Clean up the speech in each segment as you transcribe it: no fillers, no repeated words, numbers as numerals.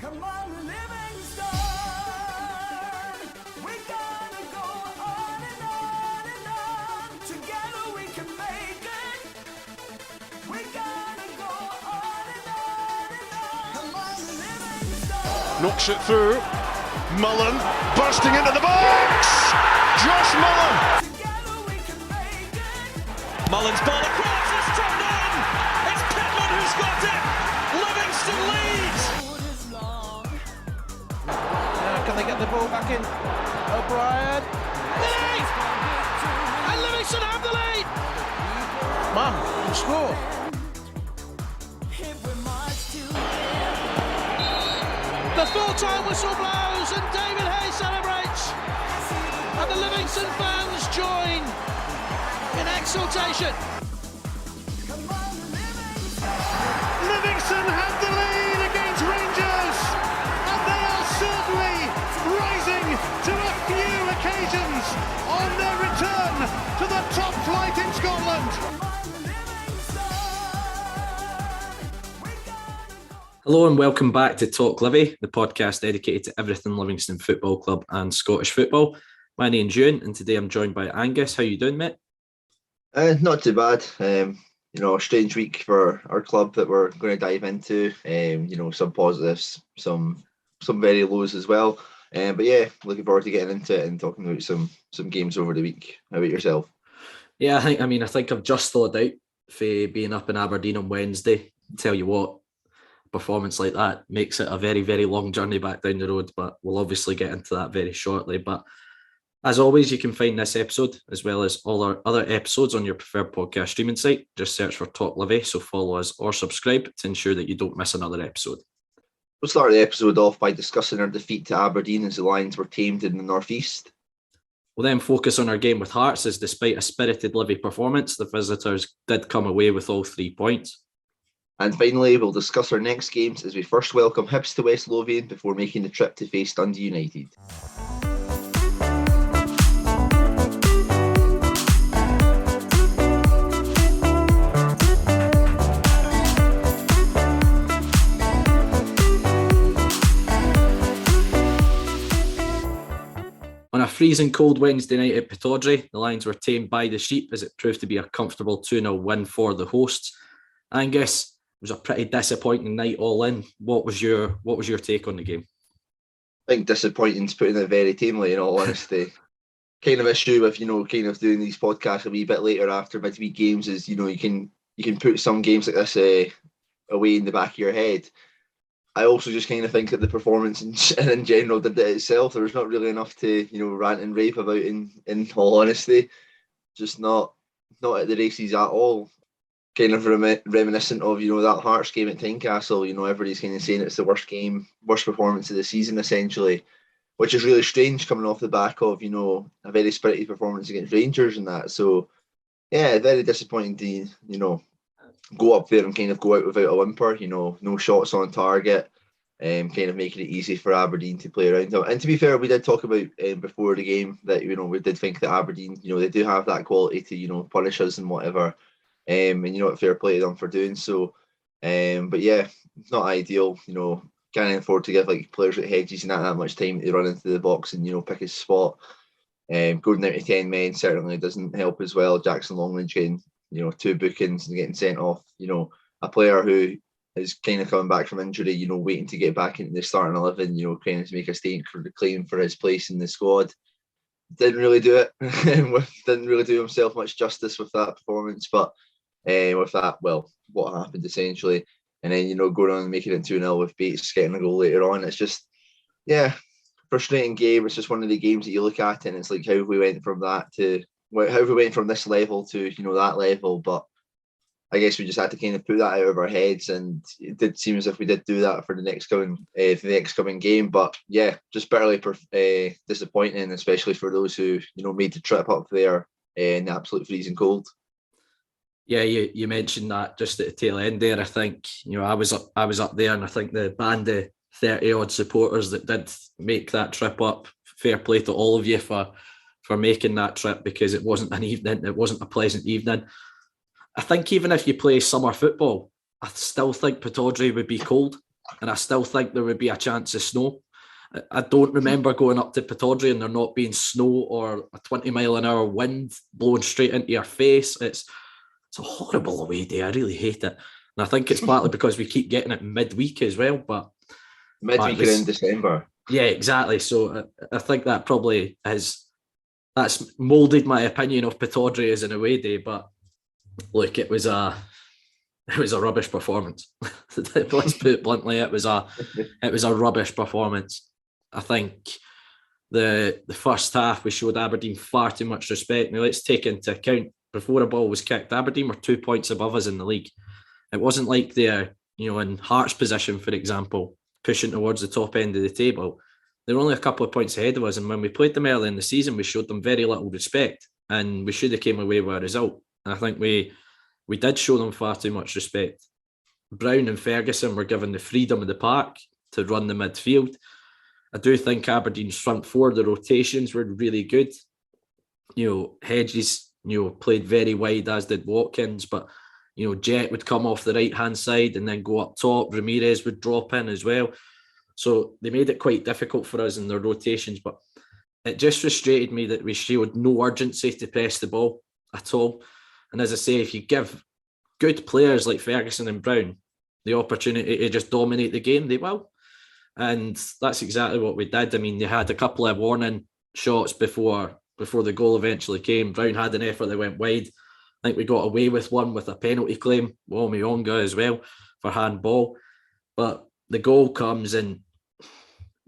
Come on, Livingston. We gotta go on and on and on. Together we can make it. We gotta go on and on and on. Come on, Livingston. Knocks it through. Mullen bursting into the box. Josh Mullen. Together we can make it. Mullen's ball across, it's turned in! It's Pittman who's got it! Livingston leads! Road is long. Can they get the ball back in? O'Brien. Lead! And Livingston have the lead! Man, can score. If we march together. The full-time whistle blows and David Hayes celebrates! And the Livingston fans join in exultation. Come on, Livingston. Livingston have the lead against Rangers, and they are certainly rising to a few occasions on their return to the top flight in Scotland. Come on, Livingston. We gotta go. Hello and welcome back to Talk Livi, the podcast dedicated to everything Livingston Football Club and Scottish football. My name's Ewan and today I'm joined by Angus. How you doing, mate? Not too bad. A strange week for our club that we're going to dive into. Some positives, some very lows as well. But yeah, looking forward to getting into it and talking about some games over the week. How about yourself? Yeah, I think I've just thawed out for being up in Aberdeen on Wednesday. Tell you what, a performance like that makes it a very, very long journey back down the road, but we'll obviously get into that very shortly. But as always, you can find this episode as well as all our other episodes on your preferred podcast streaming site. Just search for Talk Livi, so follow us or subscribe to ensure that you don't miss another episode. We'll start the episode off by discussing our defeat to Aberdeen as the Lions were tamed in the North East. We'll then focus on our game with Hearts, as despite a spirited Livi performance, the visitors did come away with all 3 points. And finally, we'll discuss our next games as we first welcome Hibs to West Lothian before making the trip to face Dundee United. On a freezing cold Wednesday night at Pittodrie, the Lions were tamed by the sheep as it proved to be a comfortable 2-0 win for the hosts. Angus, it was a pretty disappointing night all in. What was your take on the game? I think disappointing's putting it very tamely, in all honesty. Kind of issue with, kind of doing these podcasts a wee bit later after midweek games is, you can put some games like this away in the back of your head. I also just kind of think that the performance in general did it itself. There was not really enough to, rant and rave about in all honesty. Just not at the races at all. Kind of reminiscent of, that Hearts game at Tynecastle. Everybody's kind of saying it's the worst performance of the season, essentially, which is really strange coming off the back of, a very spirited performance against Rangers and that. So, yeah, very disappointing to, go up there and kind of go out without a whimper, no shots on target, kind of making it easy for Aberdeen to play around them. And to be fair, we did talk about before the game that, we did think that Aberdeen, they do have that quality to, punish us and whatever. And, fair play to them for doing so. But yeah, it's not ideal, can't afford to give like players like Hedges not that much time to run into the box and, pick his spot. Going down to 10 men certainly doesn't help as well. Jackson Longridge getting 2 bookings and getting sent off. A player who is kind of coming back from injury, waiting to get back into the starting 11, kind of to make a statement for the claim for his place in the squad. Didn't really do it. Didn't really do himself much justice with that performance. But with that, well, what happened essentially. And then, going on and making it 2-0 with Bates getting a goal later on. It's just, frustrating game. It's just one of the games that you look at and it's like how we went from that to how we went from this level to that level. But I guess we just had to kind of put that out of our heads, and it did seem as if we did do that for the next coming game. But yeah, just barely disappointing, especially for those who made the trip up there in the absolute freezing cold. Yeah, you mentioned that just at the tail end there. I think I was up there, and I think the band of 30 odd supporters that did make that trip up. Fair play to all of you for making that trip, because it wasn't a pleasant evening. I think even if you play summer football, I still think Pittodrie would be cold. and I still think there would be a chance of snow. I don't remember going up to Pittodrie and there not being snow or a 20-mile-an-hour wind blowing straight into your face. It's a horrible away day. I really hate it. And I think it's partly because we keep getting it midweek as well. But midweek in December. Yeah, exactly. So I think that probably that's moulded my opinion of Pittodrie as an away day. But look, it was a rubbish performance. Let's put it bluntly, it was a rubbish performance. I think the first half we showed Aberdeen far too much respect. Now let's take into account before the ball was kicked, Aberdeen were 2 points above us in the league. It wasn't like they're in Hearts' position, for example, pushing towards the top end of the table. They were only a couple of points ahead of us, and when we played them early in the season, we showed them very little respect, and we should have came away with a result. And I think we did show them far too much respect. Brown and Ferguson were given the freedom of the park to run the midfield. I do think Aberdeen's front four, the rotations were really good. Hedges, played very wide, as did Watkins, but Jet would come off the right-hand side and then go up top. Ramirez would drop in as well. So they made it quite difficult for us in their rotations, but it just frustrated me that we showed no urgency to press the ball at all. And as I say, if you give good players like Ferguson and Brown the opportunity to just dominate the game, they will. And that's exactly what we did. I mean, they had a couple of warning shots before the goal eventually came. Brown had an effort that went wide. I think we got away with one with a penalty claim, Wamionga as well, for handball. But the goal comes and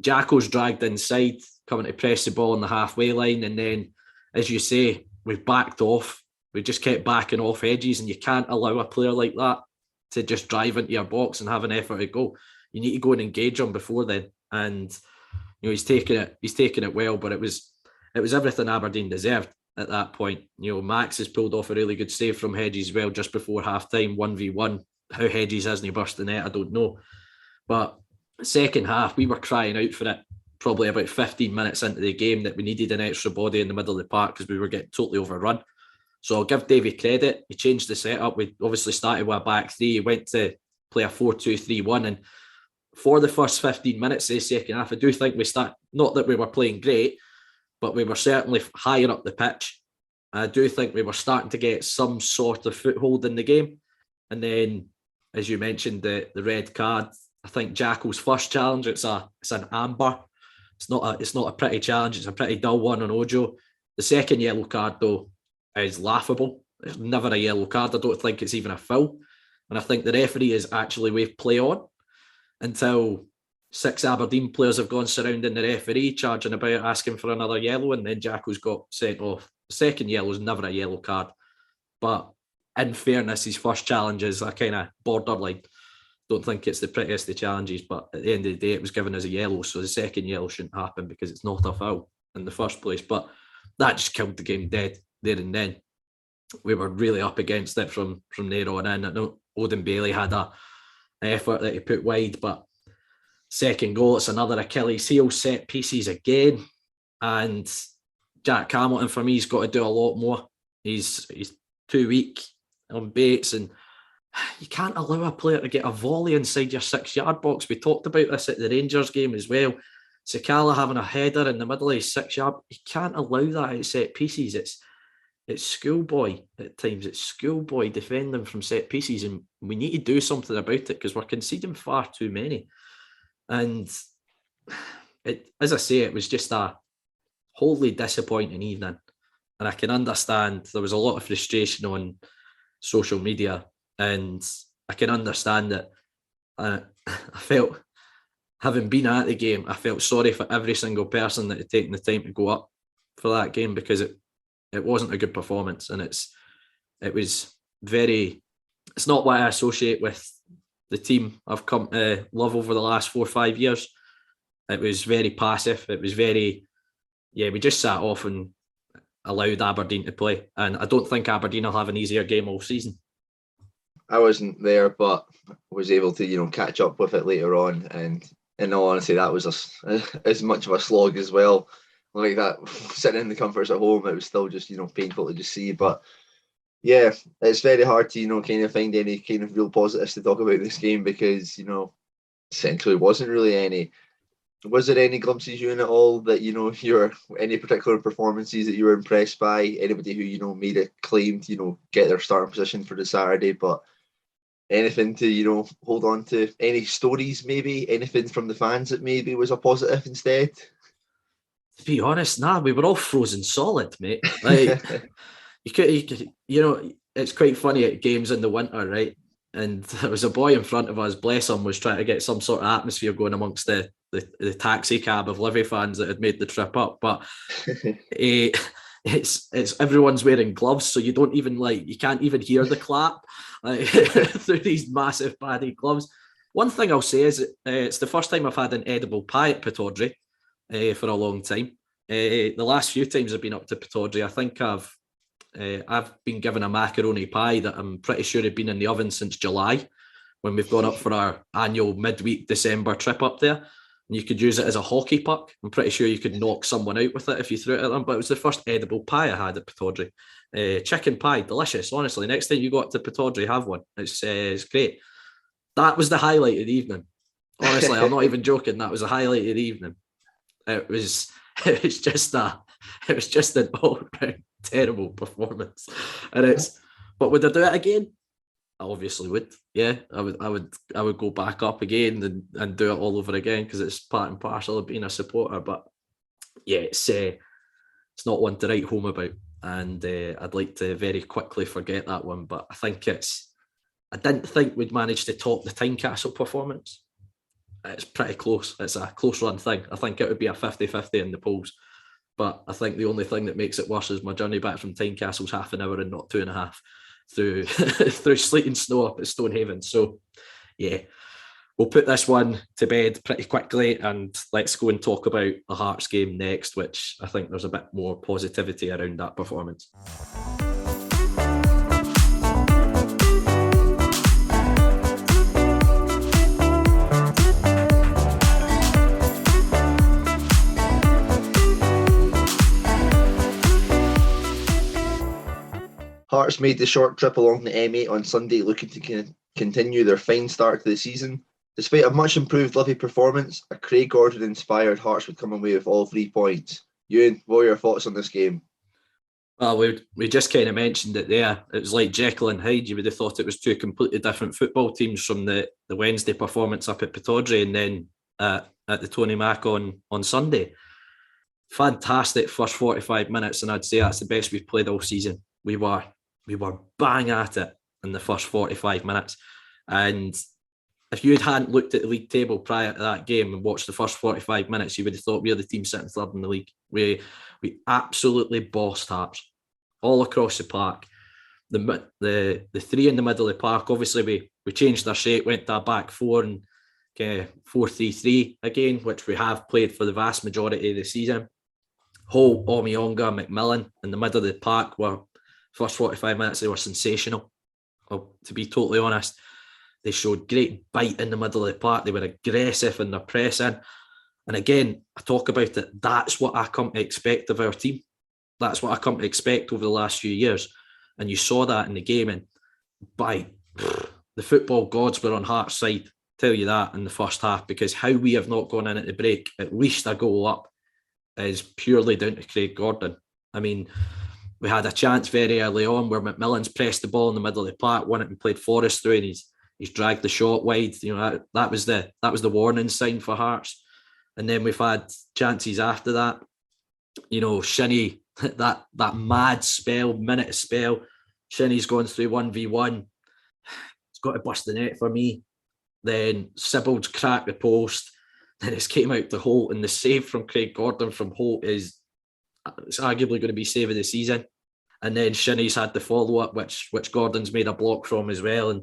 Jacko's dragged inside, coming to press the ball on the halfway line. And then, as you say, we've backed off. We just kept backing off edges, and you can't allow a player like that to just drive into your box and have an effort to go. You need to go and engage him before then. And he's taken it well, but it was everything Aberdeen deserved at that point. Max has pulled off a really good save from Hedges as well just before half-time, 1v1. How Hedges hasn't burst the net, I don't know. But second half, we were crying out for it probably about 15 minutes into the game that we needed an extra body in the middle of the park because we were getting totally overrun. So I'll give Davy credit. He changed the setup. We obviously started with a back three. He went to play a 4-2-3-1. And for the first 15 minutes of the second half, I do think we not that we were playing great, but we were certainly higher up the pitch. I do think we were starting to get some sort of foothold in the game. And then, as you mentioned, the red card, I think Jacko's first challenge, it's an amber. It's not a pretty challenge. It's a pretty dull one on Ojo. The second yellow card, though, is laughable. It's never a yellow card. I don't think it's even a foul. And I think the referee is actually waved play on until 6 Aberdeen players have gone surrounding the referee, charging about, asking for another yellow, and then Jacko's got sent off. The second yellow is never a yellow card. But in fairness, his first challenge is a kind of borderline. Don't think it's the prettiest of challenges, but at the end of the day, it was given as a yellow, so the second yellow shouldn't happen because it's not a foul in the first place. But that just killed the game dead there and then. We were really up against it from there on in. I know Odin Bailey had an effort that he put wide, but second goal, it's another Achilles heel, set pieces again. And Jack Hamilton, for me, he's got to do a lot more. He's too weak on Bates, and you can't allow a player to get a volley inside your 6-yard box. We talked about this at the Rangers game as well. Sakala having a header in the middle of his 6-yard. You can't allow that at set pieces. It's schoolboy at times. It's schoolboy defending from set pieces, and we need to do something about it because we're conceding far too many. And as I say, it was just a wholly disappointing evening. And I can understand there was a lot of frustration on social media, and I can understand it. I felt, having been at the game, I felt sorry for every single person that had taken the time to go up for that game because it wasn't a good performance, and it's not what I associate with the team I've come to love over the last 4 or 5 years. It was very passive. It was we just sat off and allowed Aberdeen to play. And I don't think Aberdeen will have an easier game all season. I wasn't there, but was able to, catch up with it later on. And in all honesty, that was as much of a slog as well. Like that, sitting in the comforts at home, it was still just, painful to just see. But yeah, it's very hard to, kind of find any kind of real positives to talk about this game because, essentially wasn't really any. Was there any glimpses you in at all that, your any particular performances that you were impressed by? Anybody who, made a claim to, get their starting position for the Saturday, but anything to, hold on to? Any stories maybe? Anything from the fans that maybe was a positive instead? To be honest, nah, we were all frozen solid, mate. Like it's quite funny at games in the winter, right? And there was a boy in front of us, bless him, was trying to get some sort of atmosphere going amongst the taxi cab of Livi fans that had made the trip up. But it's everyone's wearing gloves, so you don't even you can't even hear the clap through these massive padded gloves. One thing I'll say is it's the first time I've had an edible pie at Pittodrie for a long time. The last few times I've been up to Pittodrie, I think I've been given a macaroni pie that I'm pretty sure had been in the oven since July, when we've gone up for our annual midweek December trip up there. And you could use it as a hockey puck. I'm pretty sure you could knock someone out with it if you threw it at them. But it was the first edible pie I had at Pittodrie. Chicken pie, delicious. Honestly, next time you go up to Pittodrie, have one. It's great. That was the highlight of the evening. Honestly, I'm not even joking. That was the highlight of the evening. It was just an all-round terrible performance. But would I do it again? I obviously would. Yeah, I would go back up again and do it all over again, because it's part and parcel of being a supporter. But yeah, it's not one to write home about, and I'd like to very quickly forget that one. But I didn't think we'd manage to top the Tynecastle performance. It's pretty close. It's a close run thing. I think it would be a 50-50 in the polls. But I think the only thing that makes it worse is my journey back from Tynecastle's half an hour and not 2.5 through sleet and snow up at Stonehaven. So yeah, we'll put this one to bed pretty quickly, and let's go and talk about the Hearts game next, which I think there's a bit more positivity around that performance. Hearts made the short trip along the M8 on Sunday, looking to continue their fine start to the season. Despite a much improved Livi performance, a Craig Gordon-inspired Hearts would come away with all 3 points. Ewan, what are your thoughts on this game? Well, we just kind of mentioned it there. It was like Jekyll and Hyde. You would have thought it was 2 completely different football teams from the Wednesday performance up at Pittodrie and then at the Tony Mac on Sunday. Fantastic first 45 minutes, and I'd say that's the best we've played all season. We were bang at it in the first 45 minutes. And if you hadn't looked at the league table prior to that game and watched the first 45 minutes, you would have thought we were the team sitting third in the league. We absolutely bossed Hearts all across the park. The 3 in the middle of the park, obviously we changed our shape, went to a back 4 and 4-3-3 again, which we have played for the vast majority of the season. Holt, Omiyonga, McMillan in the middle of the park were, first 45 minutes, they were sensational. Well, to be totally honest, they showed great bite in the middle of the park. They were aggressive in their pressing. And again, I talk about it. That's what I come to expect of our team. That's what I come to expect over the last few years. And you saw that in the game. And the football gods were on Hearts' side, tell you that, in the first half, because how we have not gone in at the break, at least a goal up, is purely down to Craig Gordon. I mean, we had a chance very early on where McMillan's pressed the ball in the middle of the park, won it and played Forrest through, and he's dragged the shot wide. That was the warning sign for Hearts. And then we've had chances after that. Shinnie, that mad minute spell. Shinnie's gone through 1v1. It's got to bust the net for me. Then Sibbald's cracked the post. Then it's came out to Holt, and the save from Craig Gordon from Holt it's arguably going to be save of the season. And then Shinnie's had the follow-up, which Gordon's made a block from as well. And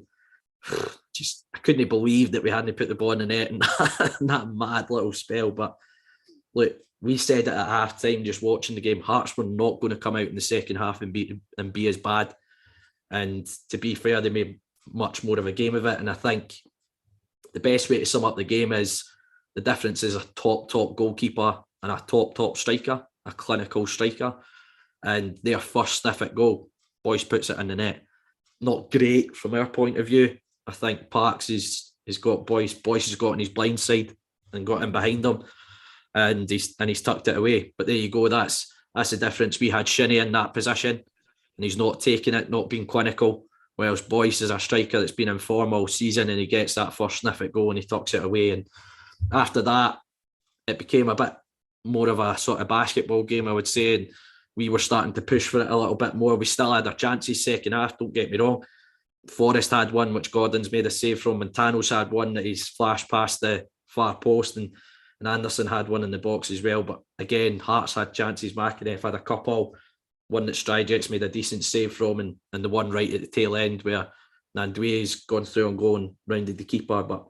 just, I couldn't believe that we hadn't put the ball in the net in that mad little spell. But look, we said it at half-time, just watching the game, Hearts were not going to come out in the second half and be as bad. And to be fair, they made much more of a game of it. And I think the best way to sum up the game is the difference is a top goalkeeper and a top striker, a clinical striker. And their first sniff at goal, Boyce puts it in the net. Not great from our point of view. I think Parks is He's got Boyce has got on his blind side and got in behind him, and he's tucked it away. But there you go. That's the difference. We had Shinnie in that position, and he's not taking it, not being clinical. Whereas Boyce is a striker that's been in form all season, and he gets that first sniff at goal and he tucks it away. And after that, it became a bit more of a sort of basketball game, I would say. And we were starting to push for it a little bit more. We still had our chances second half, don't get me wrong. Forrest had one which Gordon's made a save from, and Tannadice had one that he's flashed past the far post, and Anderson had one in the box as well. But again, Hearts had chances, McInnes had a couple, one that Stryjek's made a decent save from, and the one right at the tail end where Nandwe's gone through and goal and rounded the keeper. But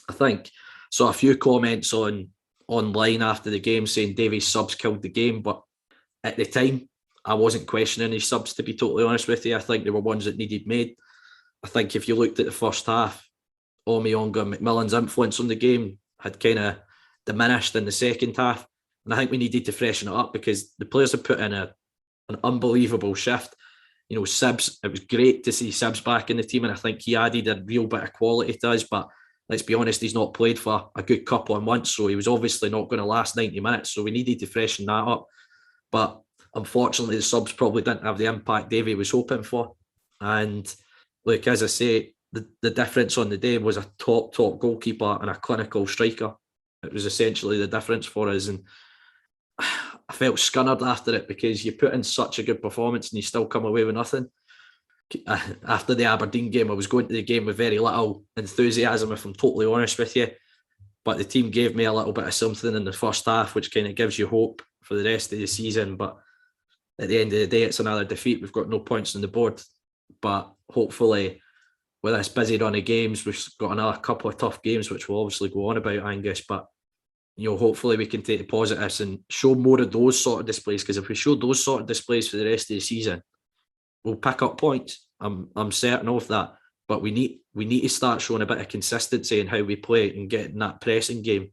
I think saw a few comments online after the game saying Davies subs killed the game, but at the time I wasn't questioning his subs, to be totally honest with you. I think there were ones that needed made. I think if you looked at the first half, Omiyonga, McMillan's influence on the game had kind of diminished in the second half, and I think we needed to freshen it up because the players had put in an unbelievable shift. You know, Sibs, it was great to see Sibs back in the team, and I think he added a real bit of quality to us, but let's be honest, he's not played for a good couple of months, so he was obviously not going to last 90 minutes, so we needed to freshen that up. But unfortunately, the subs probably didn't have the impact Davey was hoping for. And look, as I say, the difference on the day was a top goalkeeper and a clinical striker. It was essentially the difference for us. And I felt scunnered after it because you put in such a good performance and you still come away with nothing. After the Aberdeen game, I was going to the game with very little enthusiasm, if I'm totally honest with you. But the team gave me a little bit of something in the first half, which kind of gives you hope for the rest of the season. But at the end of the day, it's another defeat. We've got no points on the board. But hopefully, with this busy run of games, we've got another couple of tough games, which we'll obviously go on about, Angus. But hopefully we can take the positives and show more of those sort of displays. Because if we show those sort of displays for the rest of the season, we'll pick up points. I'm certain of that. But we need to start showing a bit of consistency in how we play and getting that pressing game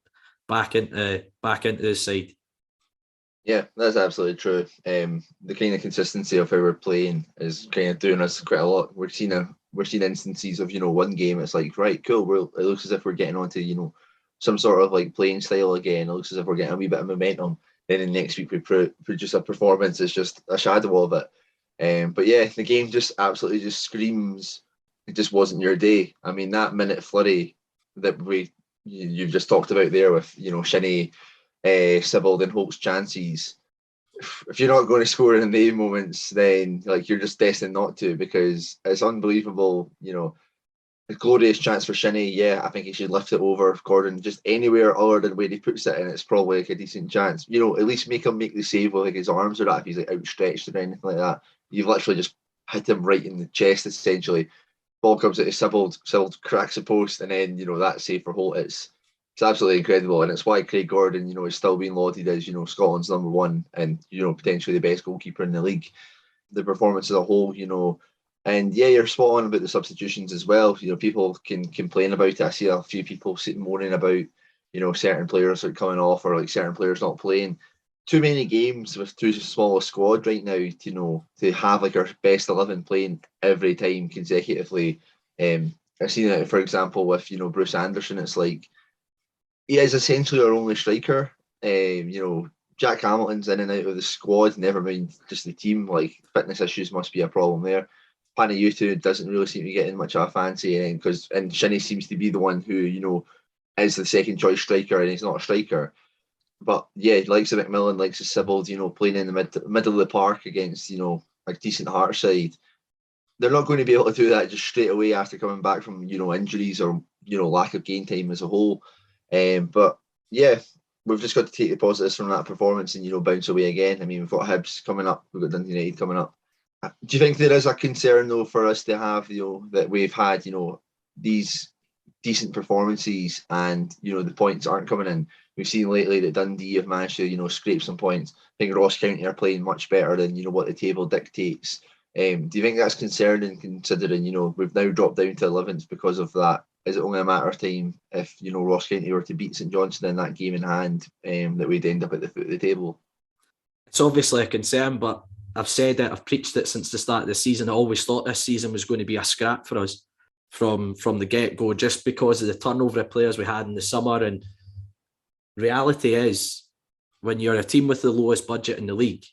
back into the side. Yeah, that's absolutely true. The kind of consistency of how we're playing is kind of doing us quite a lot. We're seeing instances of one game. It's like, right, cool. It looks as if we're getting onto some sort of like playing style again. It looks as if we're getting a wee bit of momentum. Then the next week we produce a performance. It's just a shadow of it. But yeah, the game just absolutely just screams. It just wasn't your day. I mean, that minute flurry that you've just talked about there with Shinnie, Sibbald and Holt's chances. If you're not going to score in the moments, then you're just destined not to, because it's unbelievable. A glorious chance for Shinnie. Yeah, I think he should lift it over Gordon just anywhere other than where he puts it, and it's probably a decent chance. At least make him make the save with his arms or that, if he's outstretched or anything like that. You've literally just hit him right in the chest essentially. Ball comes out to Sibbald cracks the post, and then that save for Holt. It's absolutely incredible, and it's why Craig Gordon, is still being lauded as Scotland's number one and potentially the best goalkeeper in the league. The performance as a whole, and yeah, you're spot on about the substitutions as well. People can complain about it. I see a few people sitting moaning about certain players are coming off or certain players not playing. Too many games with too small a squad right now to have our best 11 playing every time consecutively. I've seen it, for example, with Bruce Anderson. It's like he is essentially our only striker. Jack Hamilton's in and out of the squad, never mind just the team. Fitness issues must be a problem there. Tannadice doesn't really seem to be getting much of a fancy, and Shinnie seems to be the one who is the second choice striker, and he's not a striker. But yeah, likes of McMillan, likes of Sibbald, playing in the middle of the park against a decent Hearts side. They're not going to be able to do that just straight away after coming back from injuries or lack of game time as a whole. But yeah, we've just got to take the positives from that performance and bounce away again. I mean, we've got Hibs coming up, we've got Dundee Utd coming up. Do you think there is a concern though for us to have that we've had these decent performances and the points aren't coming in? We've seen lately that Dundee have managed to scrape some points. I think Ross County are playing much better than what the table dictates. Do you think that's concerning, considering we've now dropped down to 11th because of that? Is it only a matter of time if Ross County were to beat St Johnstone in that game in hand that we'd end up at the foot of the table? It's obviously a concern, but I've said it, I've preached it since the start of the season. I always thought this season was going to be a scrap for us. from the get-go, just because of the turnover of players we had in the summer. And reality is, when you're a team with the lowest budget in the league,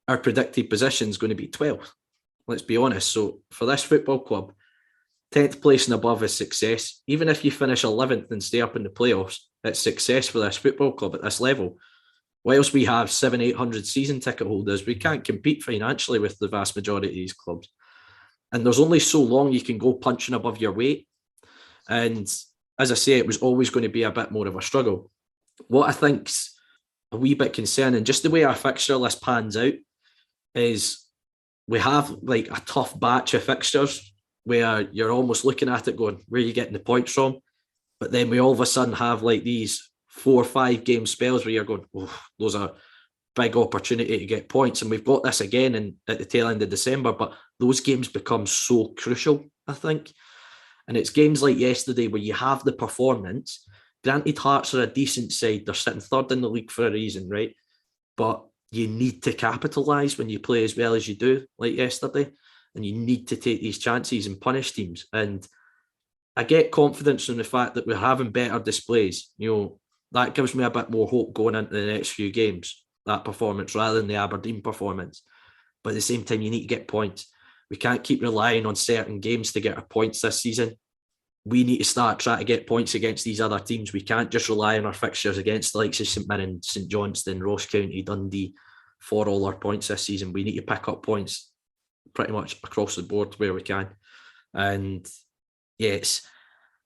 our predicted position is going to be 12th. Let's be honest. So for this football club, 10th place and above is success. Even if you finish 11th and stay up in the playoffs, it's success for this football club at this level. Whilst we have 700-800 season ticket holders, we can't compete financially with the vast majority of these clubs. And there's only so long you can go punching above your weight. And as I say, it was always going to be a bit more of a struggle. What I think's a wee bit concerning, just the way our fixture list pans out, is we have like a tough batch of fixtures where you're almost looking at it going, where are you getting the points from? But then we all of a sudden have like these 4 or 5 game spells where you're going, oh, those are big opportunity to get points. And we've got this again at the tail end of December, but those games become so crucial, I think. And it's games like yesterday where you have the performance. Granted, Hearts are a decent side. They're sitting third in the league for a reason, right? But you need to capitalise when you play as well as you do, like yesterday. And you need to take these chances and punish teams. And I get confidence in the fact that we're having better displays. You know, that gives me a bit more hope going into the next few games, that performance, rather than the Aberdeen performance. But at the same time, you need to get points. We can't keep relying on certain games to get our points this season. We need to start trying to get points against these other teams. We can't just rely on our fixtures against the likes of St Mirren, St Johnstone, Ross County, Dundee for all our points this season. We need to pick up points pretty much across the board where we can. And yes,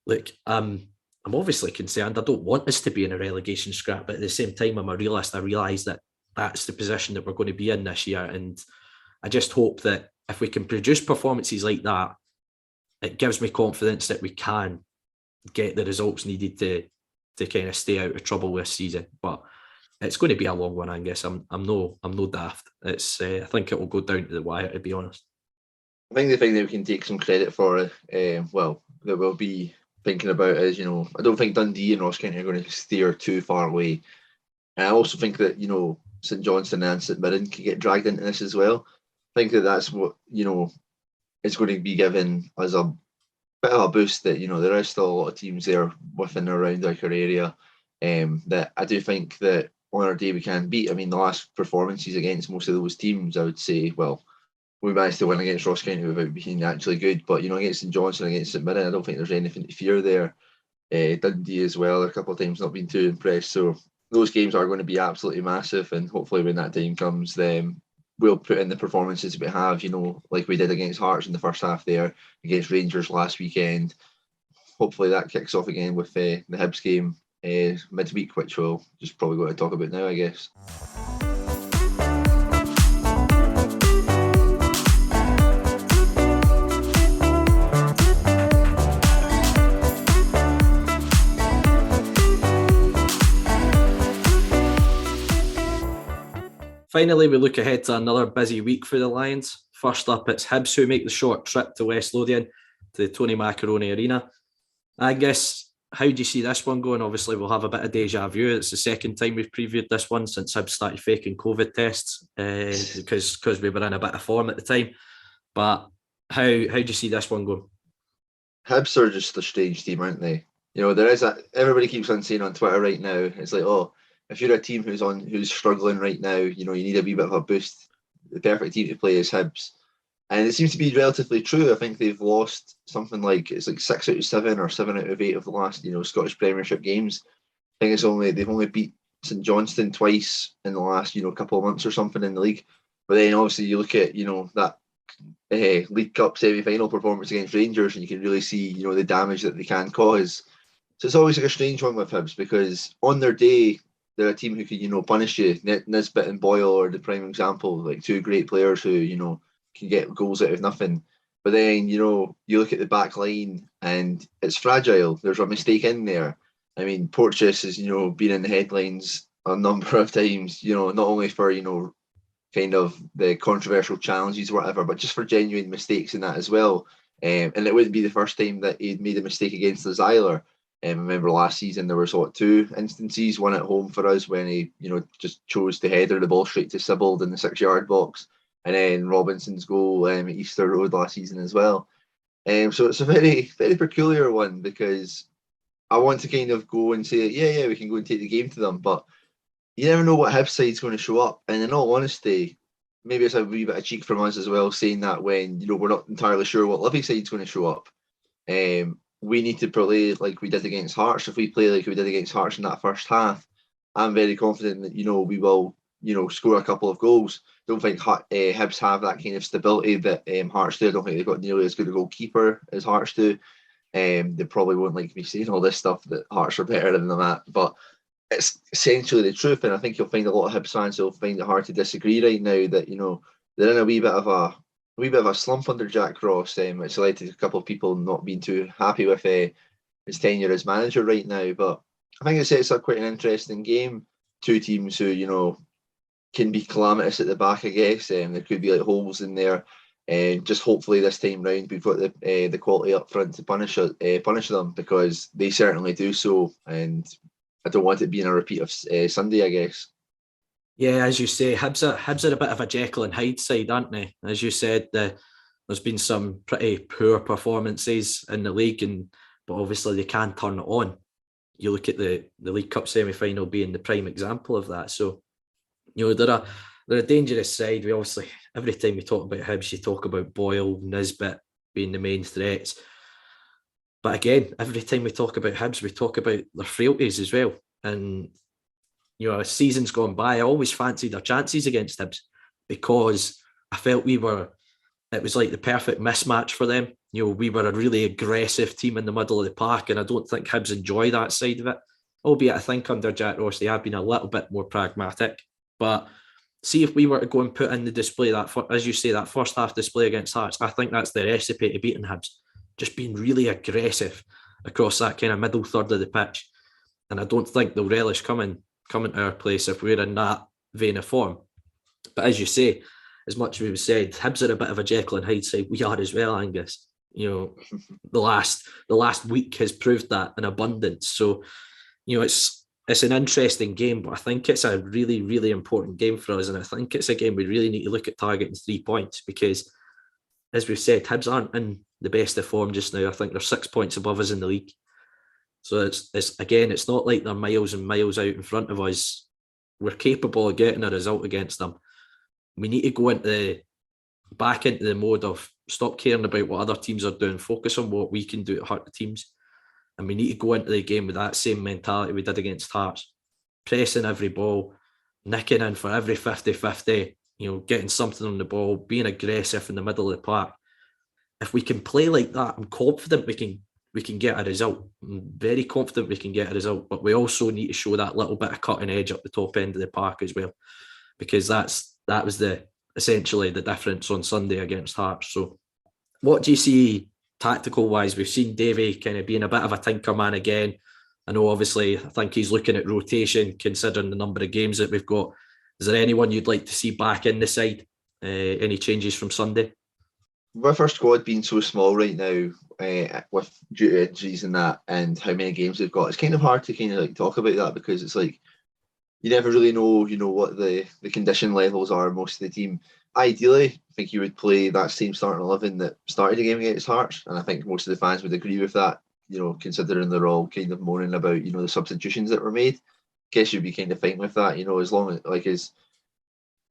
look, I'm obviously concerned. I don't want us to be in a relegation scrap, but at the same time, I'm a realist. I realise that that's the position that we're going to be in this year. And I just hope that if we can produce performances like that, it gives me confidence that we can get the results needed to kind of stay out of trouble this season. But it's going to be a long one, I guess. I'm no daft. It's I think it will go down to the wire, to be honest. I think the thing that we can take some credit for, that we'll be thinking about is, you know, I don't think Dundee and Ross County are going to steer too far away. And I also think that, you know, St Johnstone and St Mirren can get dragged into this as well. I think that that's what, you know, is going to be given as a bit of a boost, that, you know, there is still a lot of teams there within and around our area that I do think that on our day we can beat. I mean, the last performances against most of those teams, I would say, well, we managed to win against Ross County without being actually good, but, you know, against St Johnstone, against St Mirren, I don't think there's anything to fear there. Dundee as well, a couple of times not been too impressed. So those games are going to be absolutely massive, and hopefully when that time comes, then we'll put in the performances we have, you know, like we did against Hearts in the first half there, against Rangers last weekend. Hopefully that kicks off again with the Hibs game midweek, which we'll just probably go to talk about now, I guess. Finally, we look ahead to another busy week for the Lions. First up, it's Hibs who make the short trip to West Lothian to the Tony Macaroni Arena. I guess, how do you see this one going? Obviously, we'll have a bit of deja vu. It's the second time we've previewed this one since Hibs started faking COVID tests because we were in a bit of form at the time. But how do you see this one going? Hibs are just a strange team, aren't they? You know, everybody keeps on saying on Twitter right now, it's like, oh, if you're a team who's struggling right now, you know, you need a wee bit of a boost. The perfect team to play is Hibs. And it seems to be relatively true. I think they've lost something like, it's like 6 out of 7 or 7 out of 8 of the last, you know, Scottish Premiership games. I think they've only beat St Johnstone twice in the last, you know, couple of months or something in the league. But then obviously you look at, you know, that League Cup semi-final performance against Rangers, and you can really see, you know, the damage that they can cause. So it's always like a strange one with Hibs, because on their day, they're a team who can, you know, punish you. Nisbet and Boyle are the prime example, like two great players who, you know, can get goals out of nothing. But then, you know, you look at the back line and it's fragile. There's a mistake in there. I mean, Porteous has, you know, been in the headlines a number of times, you know, not only for, you know, kind of the controversial challenges or whatever, but just for genuine mistakes in that as well. And it wouldn't be the first time that he'd made a mistake against the Zyler. I remember last season there was 2 instances, one at home for us when he, you know, just chose to header the ball straight to Sibbald in the 6-yard box, and then Robinson's goal at Easter Road last season as well. So it's a very, very peculiar one because I want to kind of go and say, yeah, we can go and take the game to them, but you never know what Hibs side's going to show up. And in all honesty, maybe it's a wee bit of cheek from us as well, saying that when we're not entirely sure what Livy side's going to show up. We need to play like we did against Hearts. If we play like we did against Hearts in that first half, I'm very confident that we will score a couple of goals. Don't think Hibs have that kind of stability that Hearts do. I don't think they've got nearly as good a goalkeeper as Hearts do. They probably won't like me saying all this stuff that Hearts are better than them at, but it's essentially the truth. And I think you'll find a lot of Hibs fans who'll find it hard to disagree right now that they're in a wee bit of a slump under Jack Ross, which led to a couple of people not being too happy with his tenure as manager right now. But I think it sets up quite an interesting game. Two teams who can be calamitous at the back, I guess. There could be like holes in there. Just hopefully this time round we've got the quality up front to punish them, because they certainly do so, and I don't want it being a repeat of Sunday, I guess. Yeah, as you say, Hibs are a bit of a Jekyll and Hyde side, aren't they? As you said, there's been some pretty poor performances in the league, but obviously they can turn it on. You look at the League Cup semi-final being the prime example of that. So, they're a dangerous side. We obviously, every time we talk about Hibs, you talk about Boyle, Nisbet being the main threats. But again, every time we talk about Hibs, we talk about their frailties as well. And, as seasons gone by, I always fancied our chances against Hibs because I felt it was like the perfect mismatch for them. We were a really aggressive team in the middle of the park, and I don't think Hibs enjoy that side of it. Albeit I think under Jack Ross, they have been a little bit more pragmatic. But see, if we were to go and put in the display as you say, that first half display against Hearts, I think that's the recipe to beating Hibs. Just being really aggressive across that kind of middle third of the pitch. And I don't think they'll relish coming to our place if we're in that vein of form. But as you say, as much as we've said, Hibs are a bit of a Jekyll and Hyde side. We are as well, Angus. The last week has proved that in abundance. So, it's an interesting game, but I think it's a really, really important game for us. And I think it's a game we really need to look at targeting 3 points because, as we've said, Hibs aren't in the best of form just now. I think they're 6 points above us in the league. So it's not like they're miles and miles out in front of us. We're capable of getting a result against them. We need to go back into the mode of stop caring about what other teams are doing, focus on what we can do to hurt the teams. And we need to go into the game with that same mentality we did against Hearts. Pressing every ball, nicking in for every 50-50, getting something on the ball, being aggressive in the middle of the park. If we can play like that, I'm confident we can get a result. I'm very confident we can get a result, but we also need to show that little bit of cutting edge up the top end of the park as well, because that was essentially the difference on Sunday against Hearts. So what do you see tactical wise? We've seen Davey kind of being a bit of a tinker man again. I know obviously I think he's looking at rotation considering the number of games that we've got. Is there anyone you'd like to see back in the side? Any changes from Sunday? With our squad being so small right now, with due to injuries and that, and how many games we've got, it's kind of hard to kind of like talk about that because it's like you never really know, what the condition levels are most of the team. Ideally, I think you would play that same starting 11 that started the game against Hearts, and I think most of the fans would agree with that. Considering they're all kind of moaning about the substitutions that were made. Guess you'd be kind of fine with that.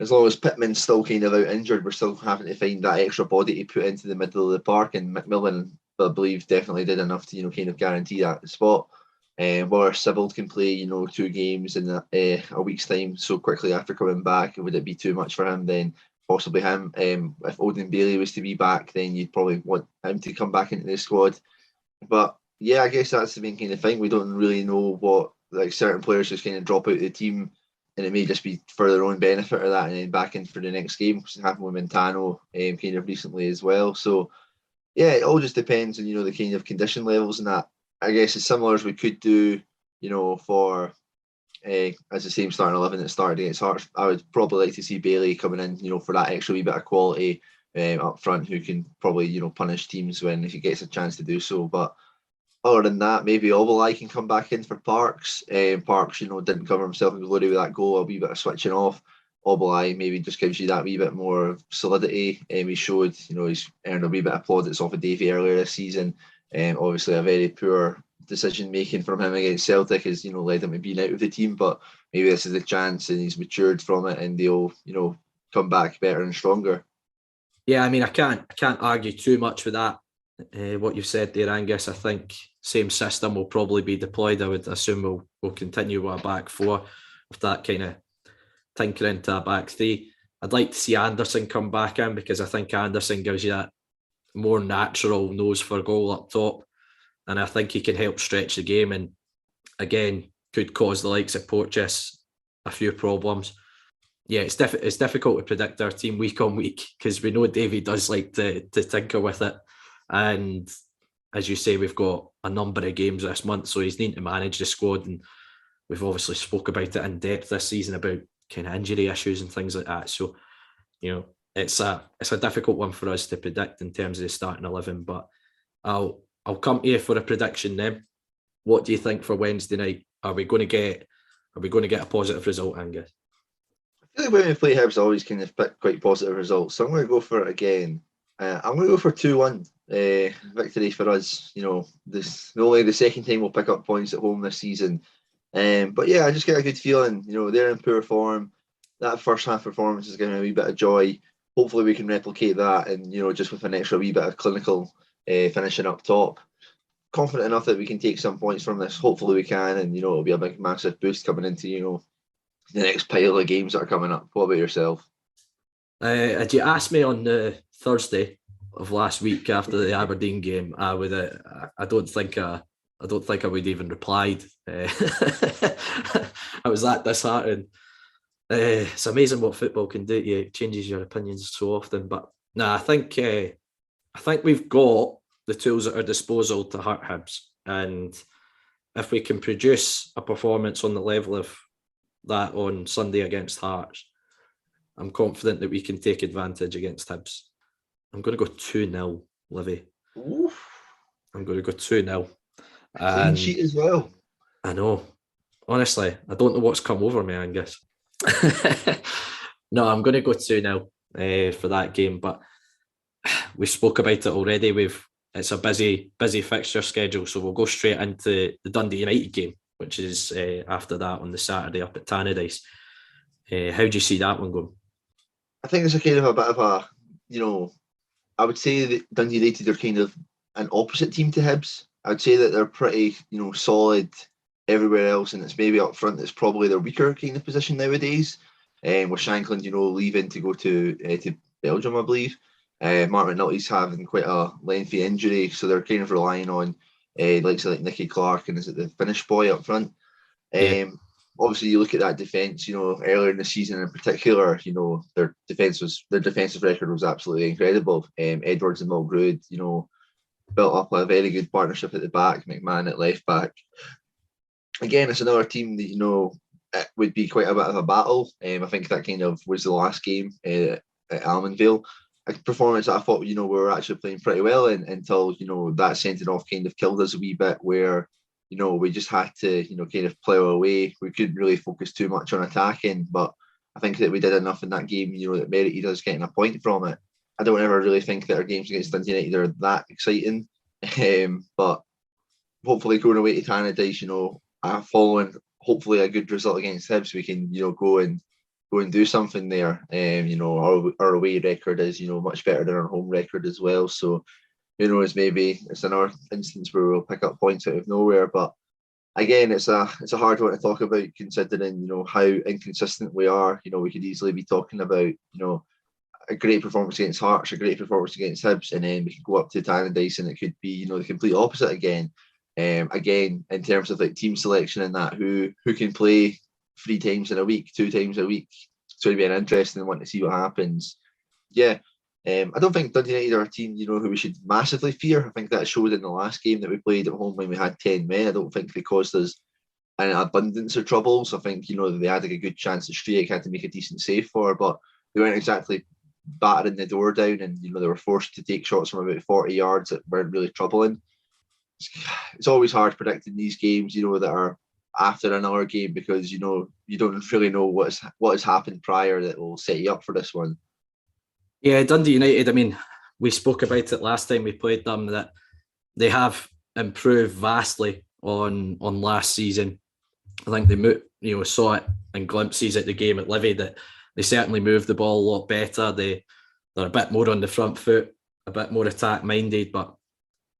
As long as Pittman's still kind of out injured, we're still having to find that extra body to put into the middle of the park. And McMillan, I believe, definitely did enough to, kind of guarantee that spot. Where Sibbald can play, 2 games in a week's time so quickly after coming back, would it be too much for him? Then possibly him. If Odin Bailey was to be back, then you'd probably want him to come back into the squad. But yeah, I guess that's the main kind of thing. We don't really know what, certain players just kind of drop out of the team, and it may just be for their own benefit or that, and then back in for the next game, which happened with Montano kind of recently as well. So yeah, it all just depends on the kind of condition levels and that. I guess it's similar as we could do, for as the same starting 11 that started against Hearts. I would probably like to see Bailey coming in, for that extra wee bit of quality up front, who can probably punish teams if he gets a chance to do so. But other than that, maybe Obalai can come back in for Parks. Parks, didn't cover himself in glory with that goal, a wee bit of switching off. Oblai maybe just gives you that wee bit more solidity. He showed, he's earned a wee bit of plaudits off of Davy earlier this season. Obviously a very poor decision making from him against Celtic has, led him to being out of the team, but maybe this is a chance and he's matured from it and they'll, come back better and stronger. Yeah, I mean, I can't argue too much with that. What you've said there, Angus. I think same system will probably be deployed. I would assume we'll continue with a back four with that kind of tinkering to a back three. I'd like to see Anderson come back in because I think Anderson gives you that more natural nose for goal up top, and I think he can help stretch the game and again could cause the likes of Porteous a few problems. Yeah, it's difficult to predict our team week on week because we know Davey does like to tinker with it, and as you say, we've got a number of games this month, so he's needing to manage the squad, and we've obviously spoke about it in depth this season about kind of injury issues and things like that. So, it's a difficult one for us to predict in terms of the starting 11. But I'll come to you for a prediction then. What do you think for Wednesday night? Are we going to get a positive result, Angus? I feel like when we play Hibs, I always kind of pick quite positive results. So I'm going to go for it again. I'm going to go for 2-1 victory for us. This only the second time we'll pick up points at home this season. But yeah, I just get a good feeling. They're in poor form. That first half performance is giving me a wee bit of joy. Hopefully we can replicate that and, just with an extra wee bit of clinical finishing up top. Confident enough that we can take some points from this. Hopefully we can, and, it'll be a big, massive boost coming into, the next pile of games that are coming up. What about yourself? Had you asked me on the Thursday of last week after the Aberdeen game, I don't think I would even replied. I was that disheartened. It's amazing what football can do to you. It changes your opinions so often. But I think we've got the tools at our disposal to hurt Hibs. And if we can produce a performance on the level of that on Sunday against Hearts, I'm confident that we can take advantage against Hibs. I'm going to go 2-0, Livy. Oof. I'm going to go 2-0. Clean sheet as well. I know. Honestly, I don't know what's come over me, Angus. No, I'm going to go 2-0 for that game. But we spoke about it already. It's a busy fixture schedule, so we'll go straight into the Dundee United game, which is after that on the Saturday up at Tannadice. How do you see that one going? I think it's a kind of a bit of a, I would say that Dundee United are kind of an opposite team to Hibs. I would say that they're pretty, solid everywhere else, and it's maybe up front that's probably their weaker kind of position nowadays. With Shankland, leaving to go to Belgium, I believe. Mark McNulty's having quite a lengthy injury, so they're kind of relying on like Nicky Clark and is it the Finnish boy up front. Obviously, you look at that defence. Earlier in the season in particular, their defensive record was absolutely incredible. Edwards and Mulgrew, built up a very good partnership at the back. McMahon at left back. Again, it's another team that it would be quite a bit of a battle. I think that kind of was the last game at Almondvale. A performance that I thought we were actually playing pretty well until that sending off kind of killed us a wee bit, where we just had to kind of plough away. We couldn't really focus too much on attacking, but I think that we did enough in that game that merited us getting a point from it. I don't ever really think that our games against Dundee United are that exciting, but hopefully going away to Tannadice, following hopefully a good result against Hibs, we can go and do something there. Our away record is much better than our home record as well. So maybe it's another instance where we'll pick up points out of nowhere. But again, it's a hard one to talk about considering how inconsistent we are. We could easily be talking about a great performance against Hearts, a great performance against Hibs, and then we could go up to Tannadice and it could be the complete opposite again. Again, in terms of like team selection and that, who can play 3 times in a week, 2 times a week. So it'd be an interesting one to see what happens. Yeah. I don't think Dundee United are a team, who we should massively fear. I think that showed in the last game that we played at home when we had 10 men. I don't think they caused us an abundance of troubles. I think, they had like a good chance that Striek had to make a decent save for, but they weren't exactly battering the door down, and they were forced to take shots from about 40 yards that weren't really troubling. It's always hard predicting these games, that are after another game, because you don't really know what has happened prior that will set you up for this one. Yeah, Dundee United, I mean, we spoke about it last time we played them, that they have improved vastly on last season. I think they saw it in glimpses at the game at Livi that they certainly moved the ball a lot better. They're a bit more on the front foot, a bit more attack minded, but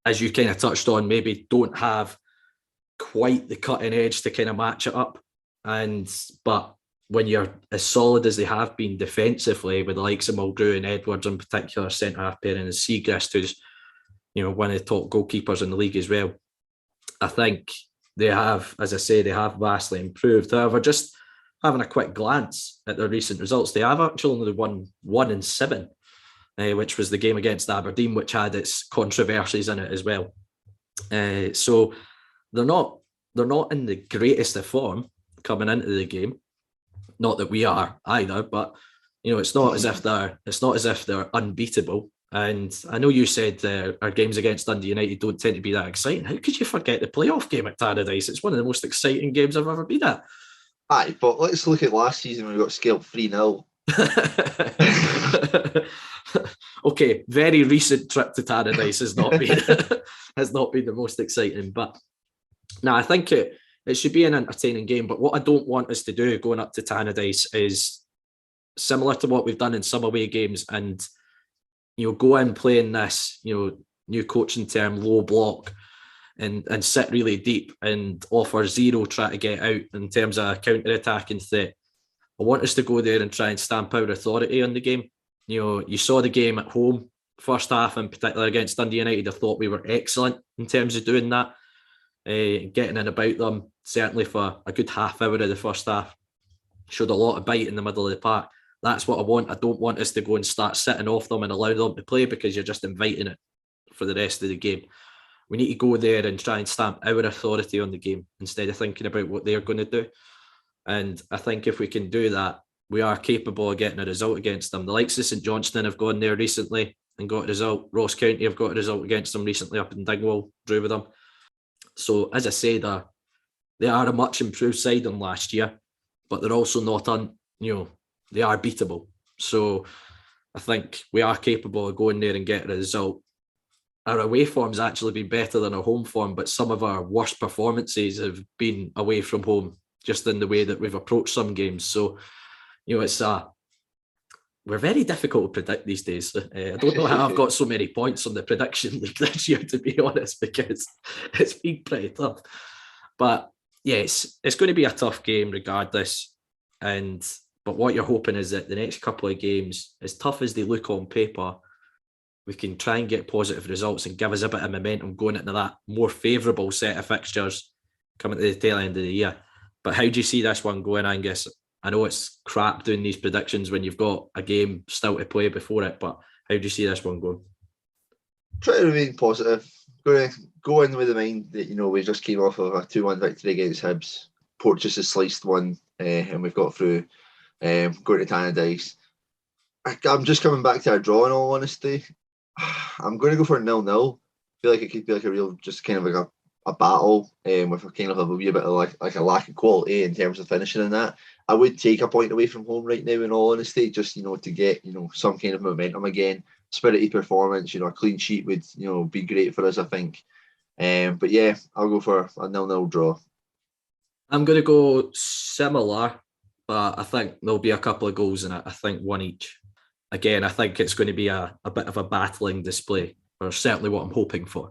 as you kind of touched on, maybe don't have quite the cutting edge to kind of match it up. But when you're as solid as they have been defensively, with the likes of Mulgrew and Edwards in particular, centre half pairing, and Seagrist, who's one of the top goalkeepers in the league as well, I think they have, as I say, they have vastly improved. However, just having a quick glance at their recent results, they have actually only won 1-7, which was the game against Aberdeen, which had its controversies in it as well. So they're not in the greatest of form coming into the game. Not that we are either, but it's not as if they're unbeatable. And I know you said our games against Dundee United don't tend to be that exciting. How could you forget the playoff game at Tannadice? It's one of the most exciting games I've ever been at. Aye, but let's look at last season when we got scaled 3-0. Okay, very recent trip to Tannadice has not been the most exciting, but no, I think it should be an entertaining game. But what I don't want us to do going up to Tannadice is similar to what we've done in some away games, and go in playing this, new coaching term, low block, and sit really deep and offer zero try to get out in terms of counter-attacking threat. I want us to go there and try and stamp out authority on the game. You saw the game at home, first half in particular against Dundee United. I thought we were excellent in terms of doing that, getting in about them, certainly for a good half hour of the first half. Showed a lot of bite in the middle of the park. That's what I want. I don't want us to go and start sitting off them and allow them to play, because you're just inviting it for the rest of the game. We need to go there and try and stamp our authority on the game instead of thinking about what they're going to do. And I think if we can do that, we are capable of getting a result against them. The likes of St Johnstone have gone there recently and got a result. Ross County have got a result against them recently up in Dingwall, drew with them. So as I say, they are a much improved side than last year, but they're also not they are beatable. So I think we are capable of going there and getting a result. Our away form's actually been better than our home form, but some of our worst performances have been away from home, just in the way that we've approached some games. So, we're very difficult to predict these days. I don't know how I've got so many points on the prediction league this year, to be honest, because it's been pretty tough. But yes, it's going to be a tough game regardless. But what you're hoping is that the next couple of games, as tough as they look on paper, we can try and get positive results and give us a bit of momentum going into that more favourable set of fixtures coming to the tail end of the year. But how do you see this one going, Angus? I know it's crap doing these predictions when you've got a game still to play before it, but how do you see this one going? Try to remain positive. Going to go in with the mind that, we just came off of a 2-1 victory against Hibs. Port just has sliced one, and we've got through. Going to Tannadice. I'm just coming back to a draw, in all honesty. I'm going to go for a 0-0. I feel like it could be like a real, just kind of like a battle, with a kind of a wee bit of like a lack of quality in terms of finishing and that. I would take a point away from home right now, in all honesty, just to get some kind of momentum again, spirited performance. A clean sheet would be great for us, I think. But yeah, I'll go for a 0-0 draw. I'm going to go similar, but I think there'll be a couple of goals in it. I think one each. Again, I think it's going to be a bit of a battling display, or certainly what I'm hoping for,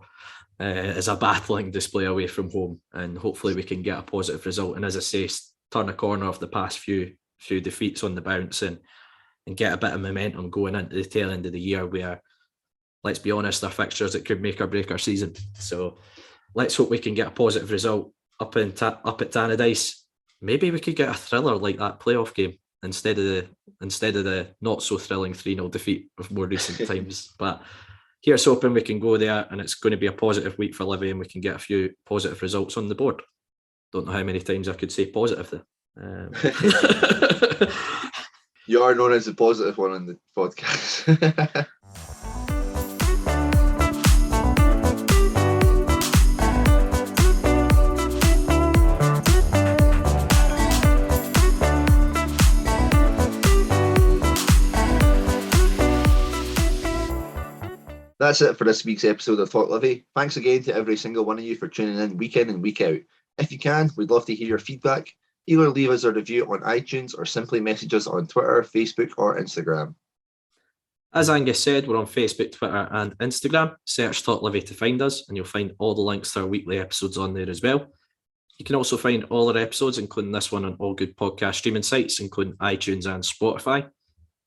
is a battling display away from home, and hopefully we can get a positive result. And as I say, turn a corner off the past few defeats on the bounce and get a bit of momentum going into the tail end of the year, where, let's be honest, our fixtures that could make or break our season. So let's hope we can get a positive result up at Tannadice. Maybe we could get a thriller like that playoff game instead of the not so thrilling 3-0 defeat of more recent times. But here's hoping we can go there, and it's going to be a positive week for Livi, and we can get a few positive results on the board. Don't know how many times I could say positive there. You are known as the positive one on the podcast. That's it for this week's episode of Talk Livi. Thanks again to every single one of you for tuning in week in and week out. If you can, we'd love to hear your feedback. Either leave us a review on iTunes or simply message us on Twitter, Facebook or Instagram. As Angus said, we're on Facebook, Twitter and Instagram. Search Talk Livi to find us, and you'll find all the links to our weekly episodes on there as well. You can also find all our episodes, including this one, on all good podcast streaming sites, including iTunes and Spotify.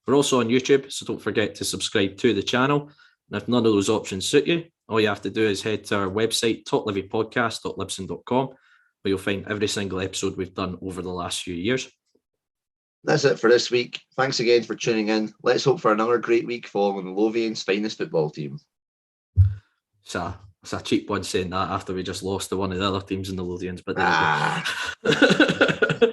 We're also on YouTube, so don't forget to subscribe to the channel. And if none of those options suit you, all you have to do is head to our website, talklivipodcast.libsyn.com, where you'll find every single episode we've done over the last few years. That's it for this week. Thanks again for tuning in. Let's hope for another great week following the Lothian's finest football team. It's a cheap one saying that after we just lost to one of the other teams in the Lothians, but there we go.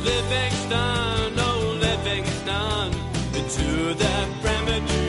Livingston, oh Livingston, into the primitive.